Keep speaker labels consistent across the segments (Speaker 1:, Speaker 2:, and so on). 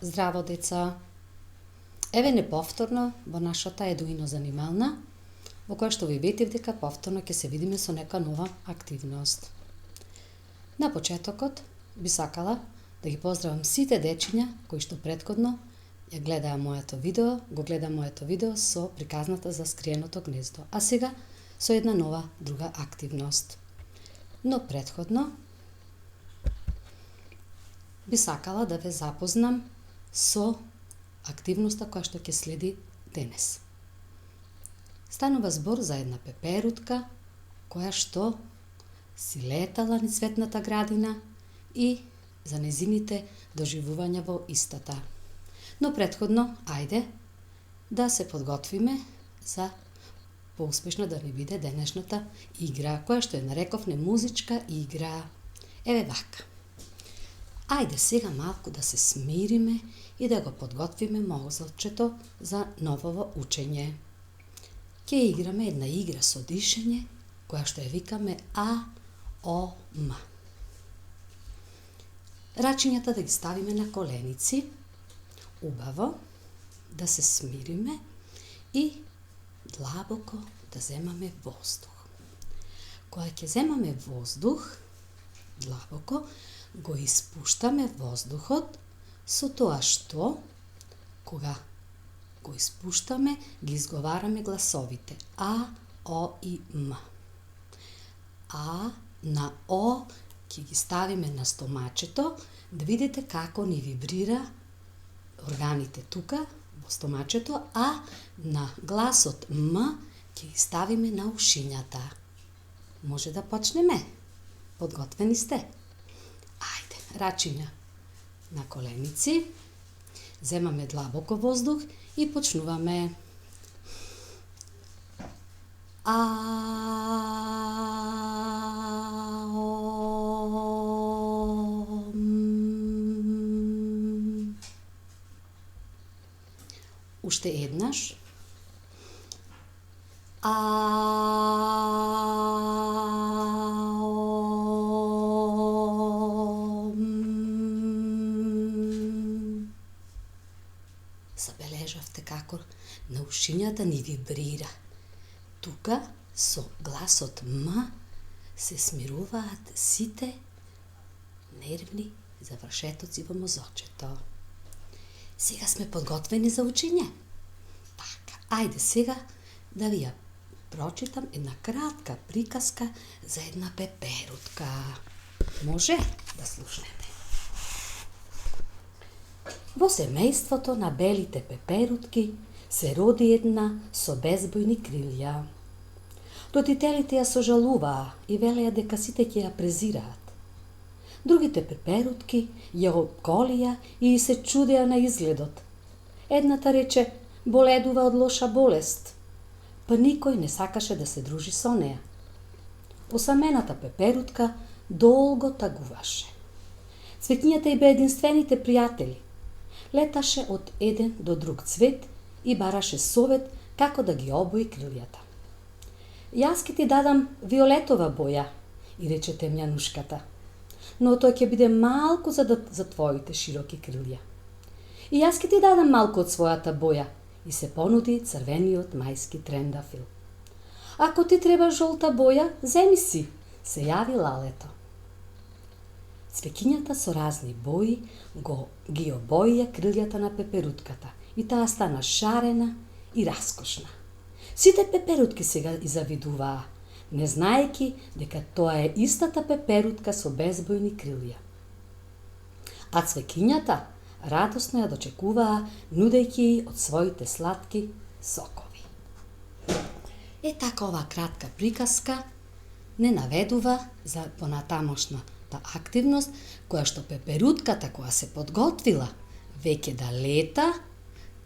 Speaker 1: Здраво, деца! Еве неповторно во нашата едуино занимална, во која што ви ветив дека повторно ќе се видиме со нека нова активност. На почетокот би сакала да ги поздравам сите дечиња кои што претходно го гледаа моето видео со приказната за скриеното гнездо, а сега со една нова друга активност. Но претходно би сакала да ве запознам со активноста која што ќе следи денес. Станува збор за една пеперутка која што си летала низ цветната градина и за незините доживувања во истата. Но претходно, ајде да се подготвиме за поуспешно да ни биде денешната игра, која што ја нарековме музичка игра. Еве вака. Ајде сега малку да се смириме и да го подготвиме мозолчето за ново учење. Ќе играме една игра со дишење, која што ја викаме А-О-М. Рачињата да ги ставиме на коленици, убаво, да се смириме и длабоко да земаме воздух. Кога ќе земаме воздух, длабоко, го испуштаме воздухот со тоа што, кога го испуштаме, ги изговараме гласовите А, О и М. А на О ќе ги ставиме на стомачето, да видите како ни вибрира органите тука во стомачето, а на гласот М ќе ги ставиме на ушињата. Може да почнеме? Подготвени сте? Ајде, рачиња на коленици, земаме длабоко воздух и почнуваме. А-О-М. Уште еднаш. Забележавте како на ушињата ни вибрира. Тука со гласот М се смируваат сите нервни завршетоци во мозочето. Сега сме подготвени за учење? Така, ајде сега да ви ја прочитам една кратка приказка за една пеперутка. Може да слушнете. Во семејството на белите пеперутки се роди една со безбојни крилја. Родителите ја сожалуваа и велеа дека сите ќе ја презираат. Другите пеперутки ја обколија и се чудеа на изгледот. Едната рече: боледува од лоша болест, па никој не сакаше да се дружи со неа. Осамената пеперутка долго тагуваше. Цветињата и беа единствените пријатели. Леташе од еден до друг цвет и бараше совет како да ги обои крилјата. Јас ќе ти дадам виолетова боја, и рече темјанушката, но тоа ќе биде малку за твоите широки крилја. И јас ќе ти дадам малку од својата боја, и се понуди црвениот мајски трендафил. Ако ти треба жолта боја, земи си, се јави лалето. Цвеќињата со разни бои ги обоија крилјата на пеперутката и таа стана шарена и раскошна. Сите пеперутки сега завидуваа, не знаејќи дека тоа е истата пеперутка со безбојни крилја. А цвеќињата радосно ја дочекуваа, нудејќи од своите сладки сокови. Така оваа кратка приказка не наведува за понатамошната активност, која што пеперутката која се подготвила веќе да лета,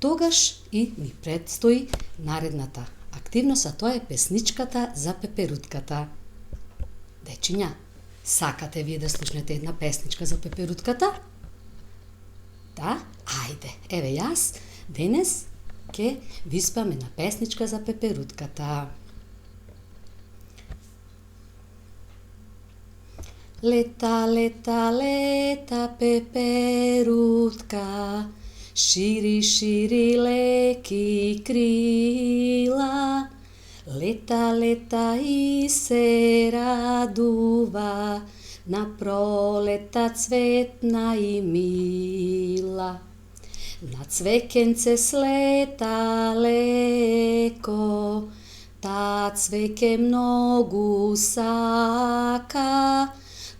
Speaker 1: тогаш и ни предстои наредната активност, а тоа е песничката за пеперутката. Дечиња, сакате вие да слушнете една песничка за пеперутката? Да? Ајде, еве јас денес ќе ви спеам една песничка за пеперутката. Лета, лета, лета, пеперутка, Širi, širi леки крила, лета, лета и се радува, на пролета цветна и мила. На цвекенце слета леко, та цвеке многу сака,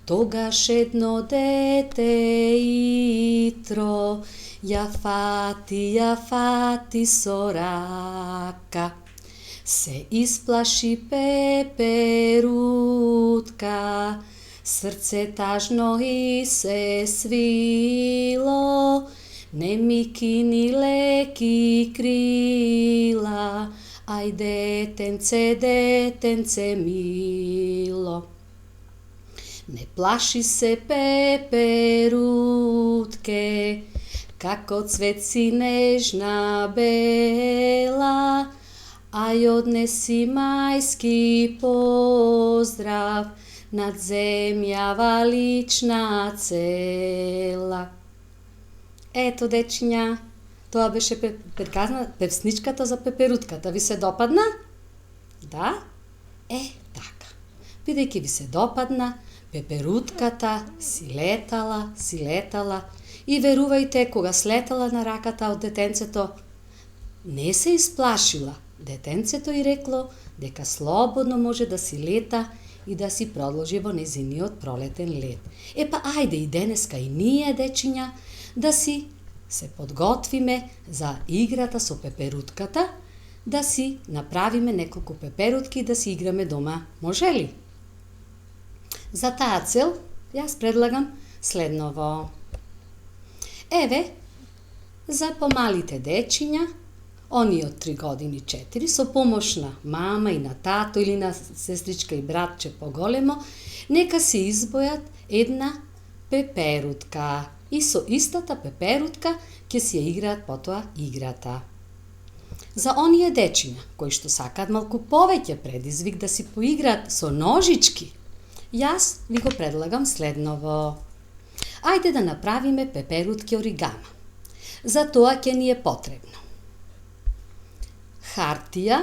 Speaker 1: тогаш едно дете итро ја фати со рака. Се исплаши пеперутка, срце тажно и се свило, не ми кини леки крила, ај детенце мило. Не плаши се пеперутке, како цвет си нежна бела, ај однеси мајски поздрав, над земјава лична цела. Ето, дечиња, тоа беше певсничката за пеперутката. Ви се допадна? Да? Така. Бидејќи ви се допадна, пеперутката си летала и верувајте, кога слетала на раката од детенцето, не се исплашила. Детенцето и рекло дека слободно може да си лета и да си продолжи во незиниот пролетен лет. Па ајде и денеска и ние, дечиња, да си се подготвиме за играта со пеперутката, да си направиме неколку пеперутки и да си играме дома. Може ли? За таа цел, јас предлагам следново. Еве, за помалите дечиња, они од 3 години 4, со помош на мама и на тато или на сестричка и братче поголемо, нека се избојат една пеперутка. И со истата пеперутка ќе си ја играат потоа играта. За оние дечиња кои што сакаат малку повеќе предизвик да си поиграат со ножички, јас ви го предлагам следново. Ајде да направиме пеперутки оригама. За тоа ќе ни е потребно хартија,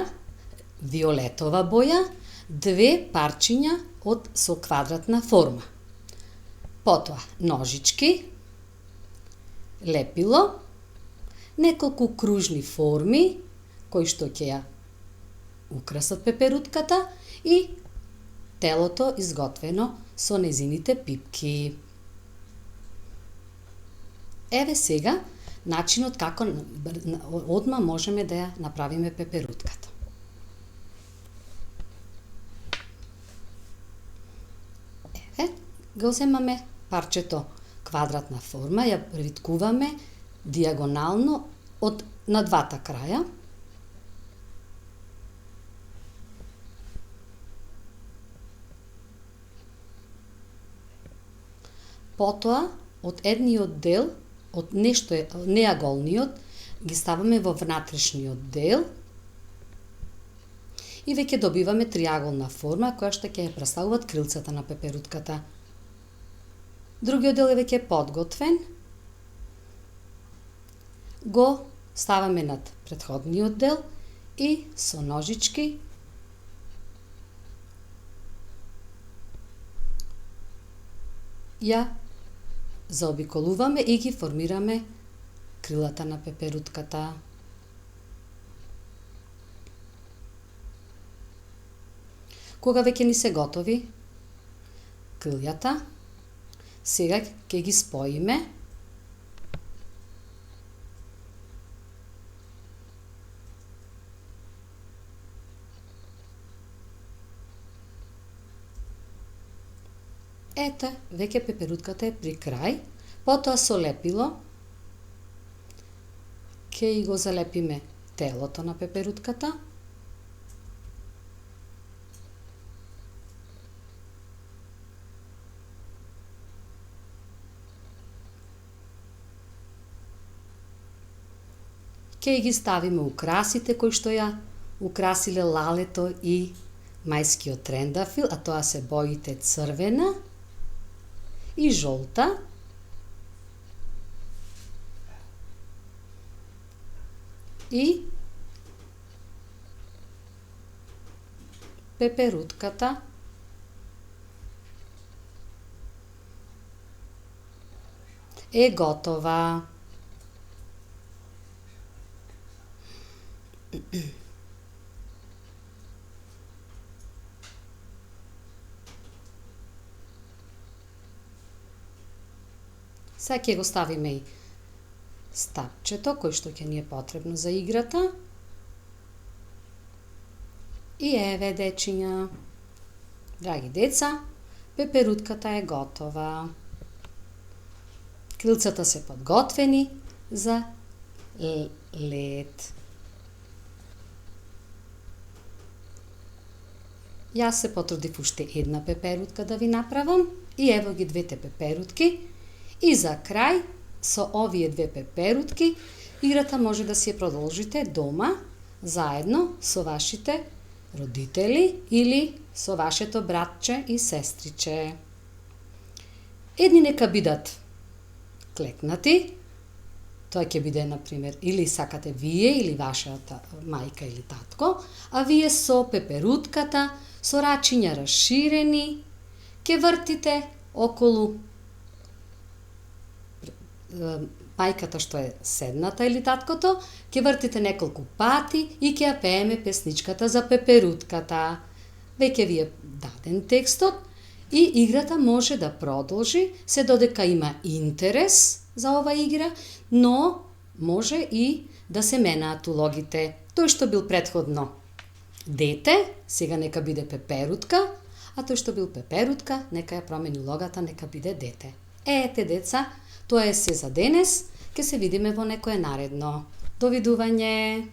Speaker 1: виолетова боја, 2 парчиња со квадратна форма. Потоа ножички, лепило, неколку кружни форми кои што ќе ја украсат пеперутката и телото изготвено со незините пипки. Еве сега начинот како одма можеме да ја направиме пеперутката. Еве, го земаме парчето квадратна форма, ја привиткуваме дијагонално на двата краја. Потоа, од едниот дел, од нешто неаголниот, ги ставаме во внатрешниот дел и веќе добиваме триаголна форма, која што ќе ја представуваат крилцата на пеперутката. Другиот дел е веќе подготвен. Го ставаме над претходниот дел и со ножички ја заобиколуваме и ги формираме крилата на пеперутката. Кога веќе ни се готови крилјата, сега ќе ги споиме. Ете, веќе пеперутката е при крај. Потоа со лепило ќе го залепиме телото на пеперутката. Ќе ги ставиме украсите кои што ја украсиле лалето и мајскиот трендафил, а тоа се боите црвена и жолта. и пеперутката е готова. Сега ќе го ставиме и стапчето, кој што ќе ни е потребно за играта. И еве, дечиња, драги деца, пеперутката е готова. Крилцата се подготвени за лед. Јас се потрудив уште една пеперутка да ви направам и ево ги двете пеперутки. И за крај, со овие две пеперутки, играта може да си ја продолжите дома, заедно со вашите родители или со вашето братче и сестриче. Едни нека бидат клекнати, тоа ќе биде, например, или сакате вие или вашата мајка или татко, а вие со пеперутката, со рачиња расширени, ќе вртите околу мајката што е седната или таткото, ќе вртите неколку пати и ќе ја пееме песничката за пеперутката. Веќе ви е даден текстот и играта може да продолжи се додека има интерес за ова игра, но може и да се менаат улогите. Тој што бил претходно дете, сега нека биде пеперутка, а тој што бил пеперутка, нека ја промени улогата, нека биде дете. Ете, деца, тоа е се за денес, ќе се видиме во некое наредно. Довидување!